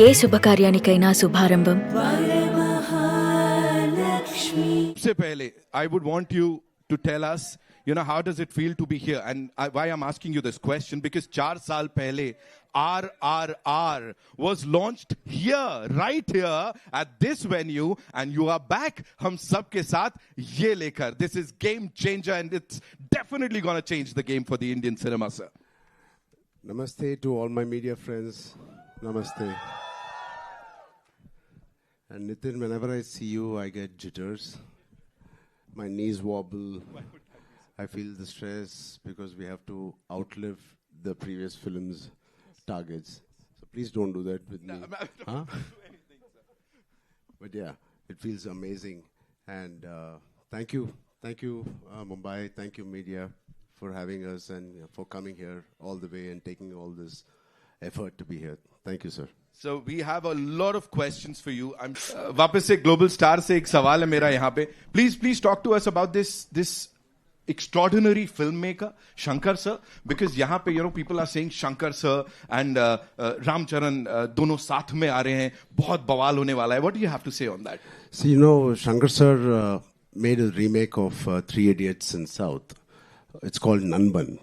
ఏ శుభకార్యానికైనా శుభారంభం सबसे पहले, I would want you to tell us, how does it feel to be here? And why I'm asking you this question, because 4 साल पहले, RRR was launched here, right here, at this venue, and you are back, हम सब के साथ ये लेकर. This is game changer, and it's definitely going to change the game for the Indian cinema, sir. Namaste to all my media friends. Namaste. And Nitin, whenever I see you, I get jitters. My knees wobble. I feel the stress because we have to outlive the previous film's targets. So please don't do that with me. Huh? But yeah, it feels amazing. And thank you, Mumbai. Thank you, media, for having us and for coming here all the way and taking all this effort to be here. Thank you, sir. So we have a lot of questions for you. I'm वापस से global star से एक सवाल है मेरा यहाँ पे. Please talk to us about this extraordinary filmmaker Shankar sir, because यहाँ पे people are saying Shankar sir and Ramcharan दोनों साथ में आ रहे हैं, बहुत बवाल होने वाला है. What do you have to say on that? See, Shankar sir made a remake of Three Idiots in South. It's called Nanban.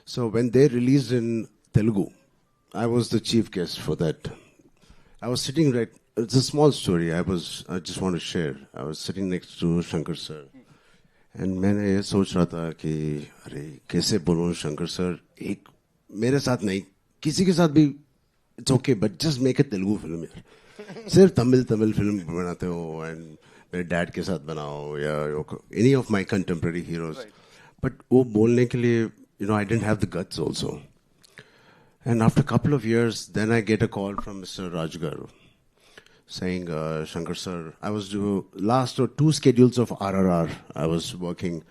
So when they released in Telugu, I was the chief guest for that. I was sitting it's a small story I just want to share. I was sitting next to Shankar sir. And मैंने ये सोच रहा था कि अरे कैसे बोलूँ Shankar sir, एक मेरे साथ नहीं, किसी के साथ भी it's okay, but just make a Telugu film यार. सिर्फ तमिल फिल्म बनाते हो and मेरे डैड के साथ बनाओ या any of my contemporary heroes. But वो बोलने के लिए I didn't have the guts also. And after a couple of years, then I get a call from Mr. Rajgaru saying, Shankar sir, I was last 2 schedules of RRR, I was working.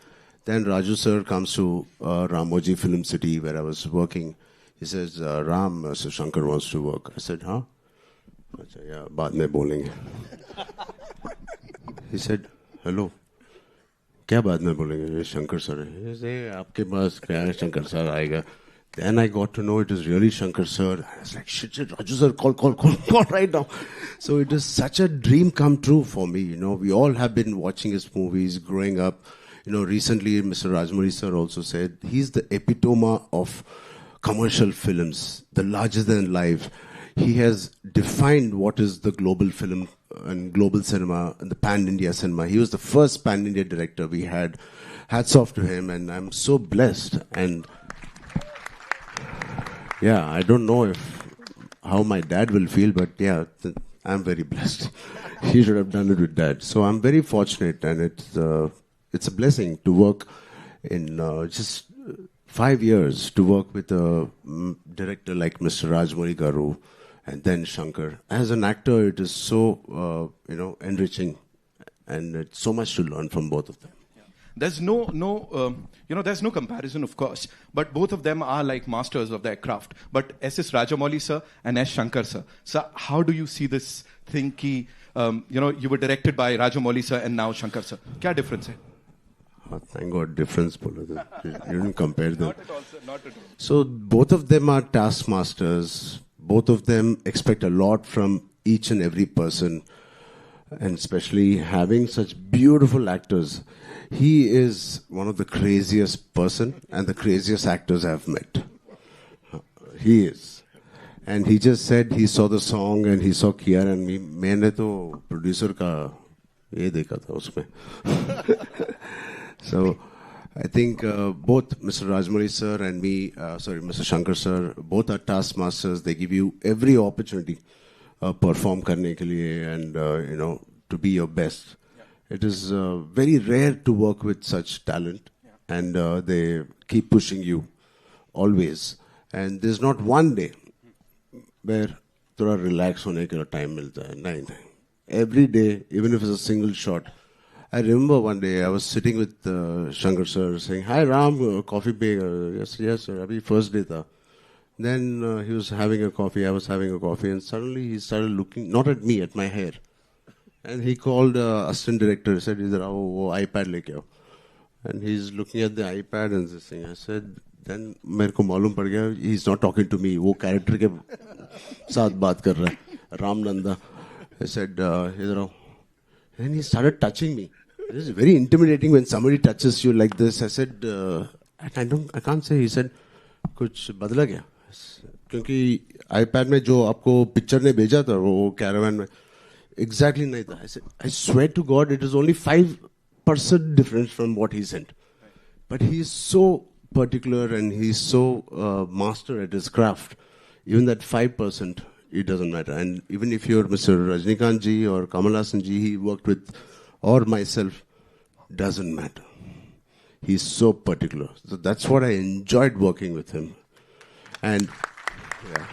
Then Raju sir comes to Ramoji Film City where I was working. He says, Ram, Sir Shankar wants to work. I said, huh? I said, yeah, baad mein bolenge. He said, hello. क्या बाद में बोलेंगे Shankar sir है. आपके पास क्या है Shankar sir आएगा. Then I got to know it is really Shankar sir. I was like, shit, Raju sir, call right now. So it is such a dream come true for me. We all have been watching his movies growing up. Recently Mr. Rajmouli sir also said he's the epitome of commercial films, the larger than life. He has defined what is the global film and global cinema and the pan-India cinema. He was the first pan-India director we had. Hats off to him, and I'm so blessed. And yeah, I don't know how my dad will feel, but yeah, I'm very blessed. He should have done it with dad. So I'm very fortunate, and it's a blessing to work in just 5 years to work with a director like Mr. Rajmouli Garu and then Shankar. As an actor, it is so enriching, and it's so much to learn from both of them. There's there's no comparison, of course, but both of them are like masters of their craft. But S.S. Rajamouli sir and S. Shankar sir. So how do you see this thing ki, you were directed by Rajamouli sir and now Shankar sir? Kya difference hai? Thank God, difference. You didn't compare them. Not at all, sir. Not at all. So both of them are taskmasters. Both of them expect a lot from each and every person. And especially having such beautiful actors. He is one of the craziest person and the craziest actors I've met. He is. And he just said he saw the song and he saw Kiara and me. मैंने तो producer का ये देखा था उसमें. So I think both Mr. Rajmouli sir and me, Mr. Shankar sir, both are taskmasters. They give you every opportunity perform करने के लिए and to be your best. It is very rare to work with such talent, and they keep pushing you always. And there's not one day where थोड़ा relax होने के लिए time मिलता है. नहीं. Every day, even if it's a single shot. I remember one day I was sitting with Shankar sir saying, "Hi Ram, coffee break." Yes sir. Abhi first day tha. Then he was having a coffee. I was having a coffee, and suddenly he started looking not at me, at my hair. And he called assistant director. He said, "Idhar aao, wo iPad leke aao." And he's looking at the iPad and this thing. I said, then मेरे को मालूम पड़ गया he is not talking to me, वो character के साथ बात कर रहा है. Ramnanda. I said, you know, and he started touching me. It is very intimidating when somebody touches you like this. I said, I can't say. He said, कुछ बदला क्या? क्योंकि iPad में जो आपको पिक्चर ने भेजा था वो कैरावान में exactly नहीं था. I said, I swear to God, it is only 5% difference from what he sent. But he is so particular and he's so master at his craft. Even that 5%, it doesn't matter. And even if you're Mr. Rajnikant ji or Kamal Haasan ji, he worked with, or myself, doesn't matter. He's so particular. So that's what I enjoyed working with him. And yeah,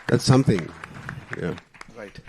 that's something. Yeah. Right.